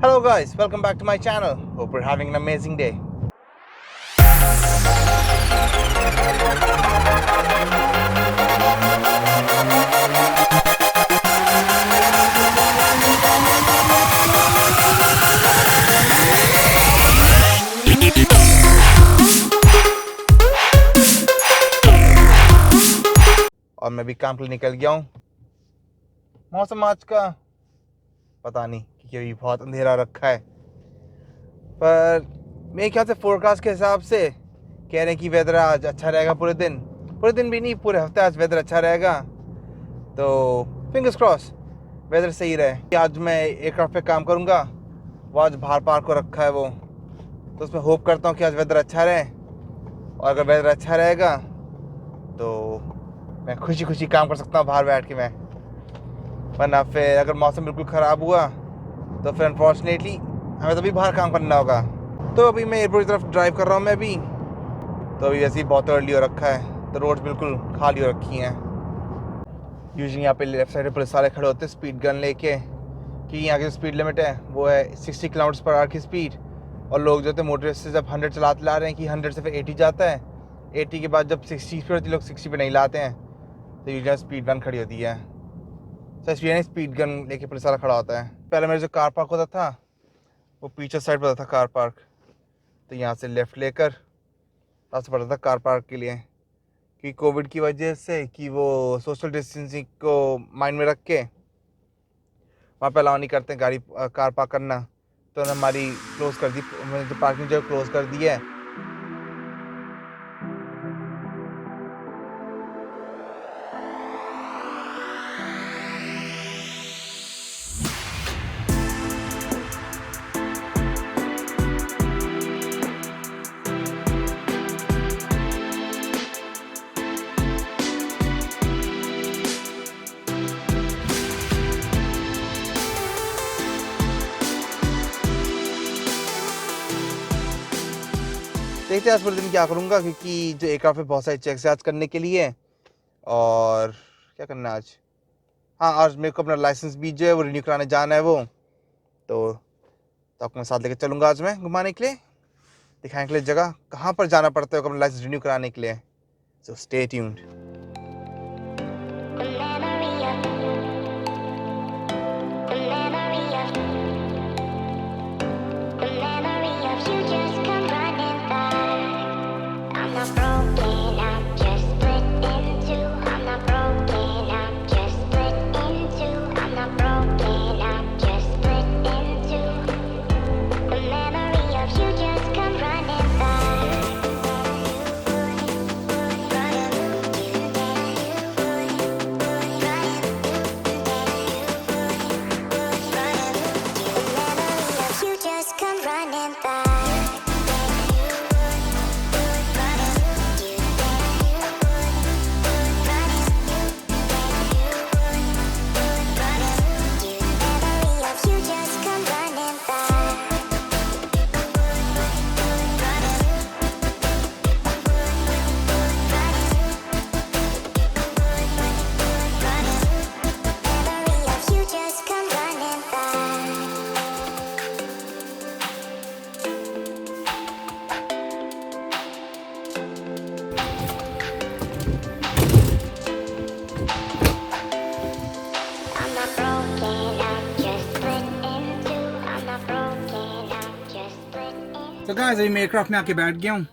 Hello guys, welcome back to my channel. Hope you're having an amazing day. और मैं भी काम के लिए निकल गया हूँ। मौसम आज का पता नहीं क्योंकि अभी बहुत अंधेरा रखा है, पर मेरे ख्याल से फोरकास्ट के हिसाब से कह रहे हैं कि वेदर आज अच्छा रहेगा पूरे दिन भी नहीं, पूरे हफ्ते आज वेदर अच्छा रहेगा। तो फिंगर्स क्रॉस वेदर सही रहे। आज मैं एयरक्राफ्ट पे काम करूँगा, वो आज बाहर पार्क को रखा है वो, तो उसमें होप करता हूँ कि आज वेदर अच्छा रहे। और अगर वेदर अच्छा रहेगा तो मैं खुशी खुशी काम कर सकता हूँ बाहर बैठ के मैं, वरना फिर अगर मौसम बिल्कुल ख़राब हुआ तो फिर अनफॉर्चुनेटली हमें तभी बाहर काम करना होगा। तो अभी मैं एयरपोर्ट की तरफ ड्राइव कर रहा हूँ मैं भी, तो अभी वैसे ही बहुत अर्ली हो रखा है, तो रोड्स बिल्कुल खाली हो रखी हैं। यूजुअली यहाँ पे लेफ्ट साइड पे पुलिस वाले खड़े होते हैं स्पीड गन लेके, कि यहाँ की स्पीड लिमिट है वो है 60 किलोमीटर पर आवर की स्पीड, और लोग जो थे मोटरिस्ट से जब 100 चलाते ला रहे हैं कि 100 से फिर 80 जाता है, 80 के बाद जब 60 पे होती है लोग 60 पे नहीं लाते हैं, तो यूजुअली स्पीड गन खड़ी होती है। तो इसलिए स्पीड गन लेके पुलिस वाला खड़ा होता है। पहले मेरा जो कार पार्क होता था वो पीछे साइड पर होता था कार पार्क, तो यहाँ से लेफ़्ट लेकर रास्ता पड़ता था कार पार्क के लिए, कि कोविड की वजह से कि वो सोशल डिस्टेंसिंग को माइंड में रख के वहाँ पे अलाउ नहीं करते गाड़ी कार पार्क करना, तो उन्होंने हमारी क्लोज़ कर दी, जो पार्किंग जो क्लोज़ कर दी है। देखते हैं आज पूरे दिन क्या करूँगा, क्योंकि जो एयरक्राफ्ट में बहुत सारे चेक्स आज करने के लिए, और क्या करना है आज, हाँ आज मेरे को अपना लाइसेंस भी जो है वो रिन्यू कराने जाना है वो, तो आपको मैं साथ लेकर चलूँगा आज मैं घुमाने के लिए, दिखाने के लिए जगह कहाँ पर जाना पड़ता है अपना लाइसेंस रिन्यू कराने के लिए। So stay tuned. तो गाइस अभी मैं एयरक्राफ्ट में आके बैठ गया हूँ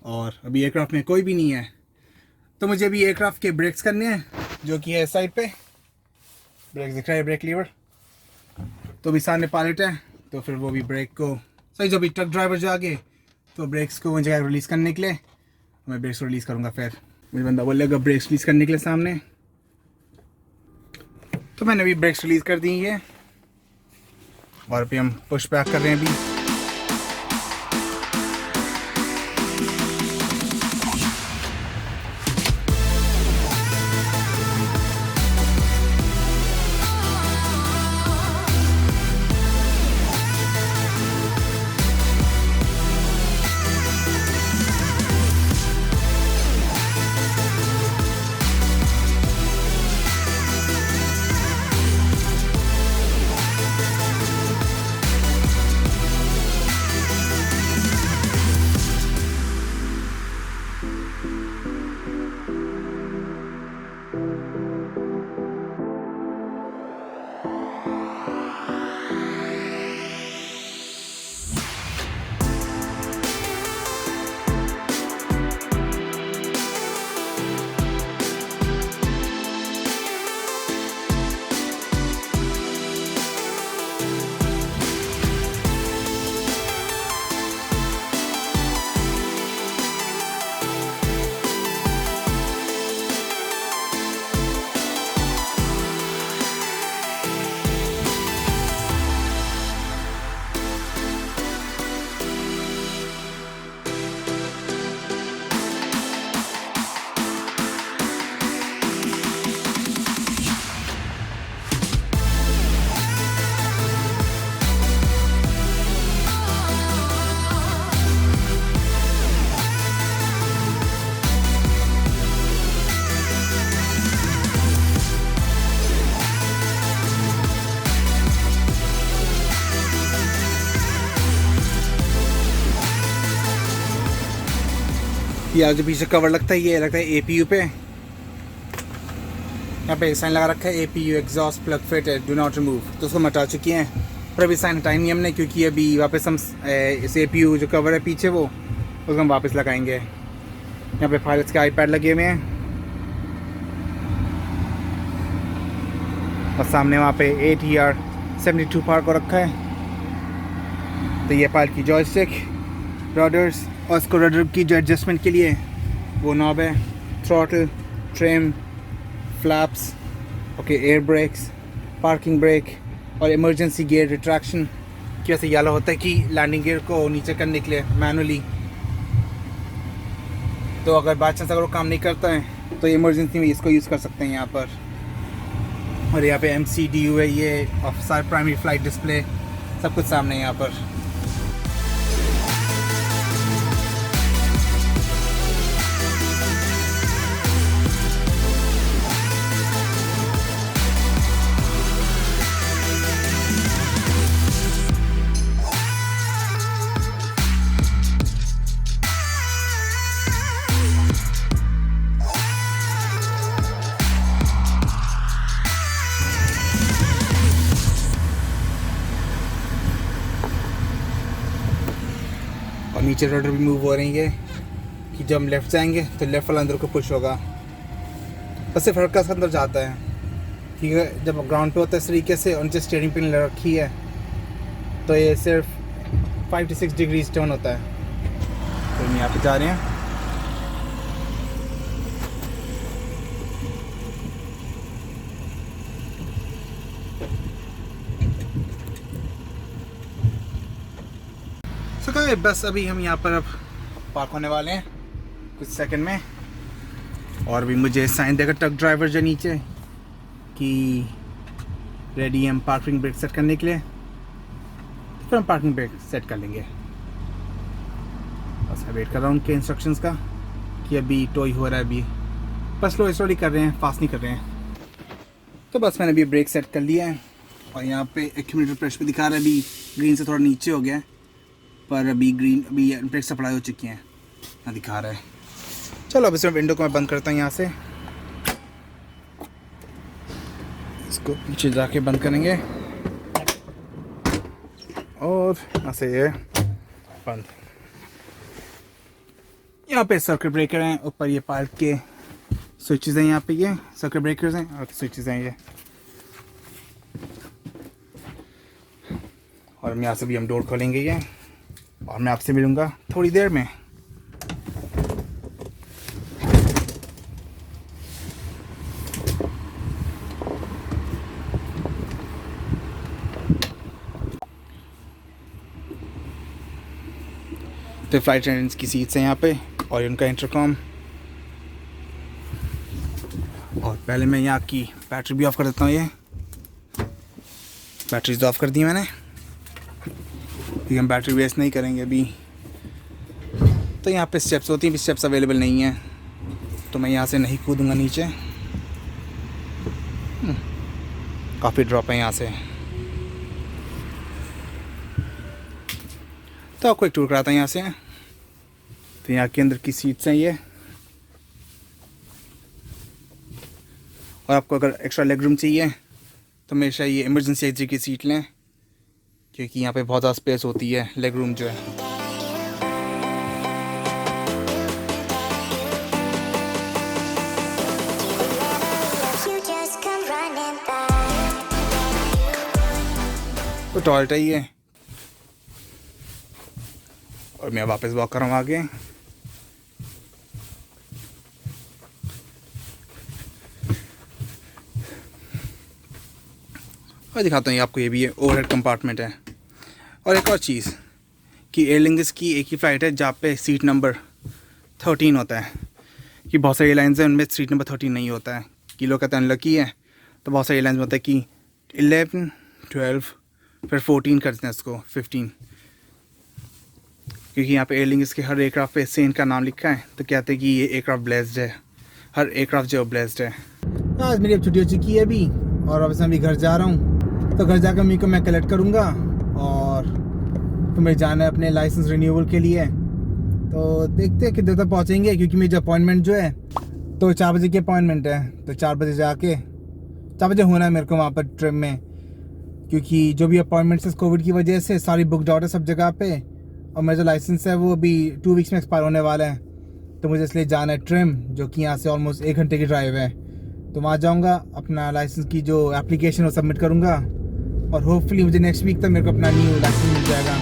और अभी एयरक्राफ्ट में कोई भी नहीं है, तो मुझे अभी एयरक्राफ्ट के ब्रेक्स करने हैं, जो कि है इस साइड पे ब्रेक दिख रहा है, ब्रेक लीवर। तो अभी सामने पायलट है, तो फिर वो भी ब्रेक को सही, जो भी ट्रक ड्राइवर जो आगे, तो ब्रेक्स को जगह रिलीज़ करने के लिए मैं ब्रेक्स को रिलीज़ करूँगा। फिर मुझे बंदा बोलेगा ब्रेक्स रिलीज़ करने के लिए सामने, तो मैंने अभी ब्रेक्स रिलीज़ कर दी है और अभी हम पुश बैक कर रहे हैं अभी। यार जो पीछे कवर लगता है ये लगता है APU पे। यहाँ पे साइन लगा रखा है APU exhaust plug fitted do not remove, तो उसको हटा चुकी हैं। पर अभी साइन हटाई नहीं हमने, क्योंकि अभी वापस हम इस APU जो कवर है पीछे वो उसको हम वापस लगाएंगे। यहाँ पे पायलट्स के iPad लगे हुए हैं और सामने वहाँ पे ATR-72 पार्क को रखा है। तो ये पायलट की जॉयस्टिक, रडर्स और इसको रडर की जो एडजस्टमेंट के लिए वो नॉब है, throttle, trim, flaps, okay, air brakes, parking brake और इमरजेंसी गियर रिट्रैक्शन की वजह से येलो होता है कि लैंडिंग गियर को नीचे करने के लिए मैनुअली। तो अगर बाय चांस अगर वो काम नहीं करता है तो इमरजेंसी में इसको यूज़ कर सकते हैं यहाँ पर। और यहाँ पे MCDU है, ये ऑफिसर प्राइमरी फ्लाइट डिस्प्ले, सब कुछ सामने है यहाँ पर। और नीचे रडर भी मूव हो रही है कि जब हम लेफ़्ट जाएंगे तो लेफ़्ट वाला अंदर को पुश होगा। बस सिर्फ हल्का सा अंदर जाता है, ठीक है। जब ग्राउंड पे होता है इस तरीके से और नीचे स्टीयरिंग पिन रखी है तो ये सिर्फ 5 to 6 डिग्रीज टर्न होता है। तो हम यहाँ पे जा रहे हैं। बस अभी हम यहाँ पर अब पार्क होने वाले हैं कुछ सेकंड में। और भी मुझे साइन देगा ट्रक ड्राइवर जो नीचे कि रेडी हम पार्किंग ब्रेक सेट करने के लिए, फिर हम पार्किंग ब्रेक सेट कर लेंगे। बस मैं वेट कर रहा हूँ उनके इंस्ट्रक्शंस का कि अभी टॉय हो रहा है, अभी बस स्लोली कर रहे हैं, फास्ट नहीं कर रहे हैं। तो बस मैंने अभी ब्रेक सेट कर लिया है और यहाँ पे एक्यूमुलेटर प्रेशर भी दिखा रहा है, अभी ग्रीन से थोड़ा नीचे हो गया है, पर अभी ब्रेक सप्लाई हो चुकी हैं, यहाँ दिखा रहा है। चलो अब इसमें विंडो को मैं बंद करता हूँ यहाँ से, इसको पीछे जाके बंद करेंगे और यहाँ से ये बंद। यहाँ पे सर्किट ब्रेकर हैं, ऊपर ये पाइप के स्विचेस हैं, यहाँ पे ये सर्किट ब्रेकर्स हैं और स्विचेस हैं ये। और हम यहाँ से भी हम डोर खोलेंगे ये, और मैं आपसे मिलूँगा थोड़ी देर में। तो फ्लाइट अटेंडेंट्स की सीट्स हैं यहाँ पे और उनका इंटरकॉम। और पहले मैं यहाँ की बैटरी भी ऑफ़ कर देता हूँ, ये बैटरीज ऑफ़ कर दी मैंने क्योंकि हम बैटरी वेस्ट नहीं करेंगे अभी। तो यहाँ पे स्टेप्स होती हैं, भी स्टेप्स अवेलेबल नहीं हैं तो मैं यहाँ से नहीं कूदूँगा नीचे, काफ़ी ड्रॉप है यहाँ से। तो आपको एक टूर कराता हूँ यहाँ से। तो यहाँ के अंदर की सीट्स हैं ये, और आपको अगर एक्स्ट्रा लेग रूम चाहिए तो हमेशा ये इमरजेंसी एग्जिट की सीट लें क्योंकि यहाँ पे बहुत ज़्यादा स्पेस होती है लेग रूम जो है। तो टॉयलेट है ये, और मैं वापस वॉक कर रहा हूँ आगे। और दिखाता हूँ आपको, ये भी है ओवरहेड कंपार्टमेंट है। और एक और चीज़ कि एयरलाइंस की एक ही फ़्लाइट है जहाँ पे सीट नंबर 13 होता है, कि बहुत सारी एयरलाइंस हैं उनमें सीट नंबर 13 नहीं होता है, कि लोग कहते हैं अनलकी है। तो बहुत सारी एयरलाइंस में होता है कि 11, 12 फिर 14 करते हैं इसको 15, क्योंकि यहाँ पे एयरलाइंस के हर एयरक्राफ्ट पे सेंट का नाम लिखा है तो कहते हैं कि ये एयरक्राफ्ट ब्लेस्ड है, हर एयरक्राफ्ट जो ब्लेस्ड है। आज मेरी अब छुट्टी हो चुकी है अभी, और अब मैं अभी घर जा रहा हूँ। तो घर जाकर मम्मी को मैं कलेक्ट करूँगा और तो मैं जाना है अपने लाइसेंस रिन्यूअल के लिए। तो देखते हैं कितने तक पहुँचेंगे, क्योंकि मेरी जो अपॉइंटमेंट जो है तो 4 बजे की अपॉइंटमेंट है, तो 4 बजे जाके 4 बजे होना है मेरे को वहाँ पर ट्रिप में, क्योंकि जो भी अपॉइंटमेंट्स है कोविड की वजह से सारी बुकड आउट है सब जगह पे, और मेरा जो लाइसेंस है वो अभी 2 वीक्स में एक्सपायर होने वाला है, तो मुझे इसलिए जाना है ट्रिम, जो कि यहाँ से ऑलमोस्ट 1 घंटे की ड्राइव है। तो वहाँ जाऊँगा, अपना लाइसेंस की जो एप्लीकेशन वो सबमिट करूँगा, और होपफुली मुझे नेक्स्ट वीक तक मेरे को अपना न्यू लाइसेंस मिल जाएगा।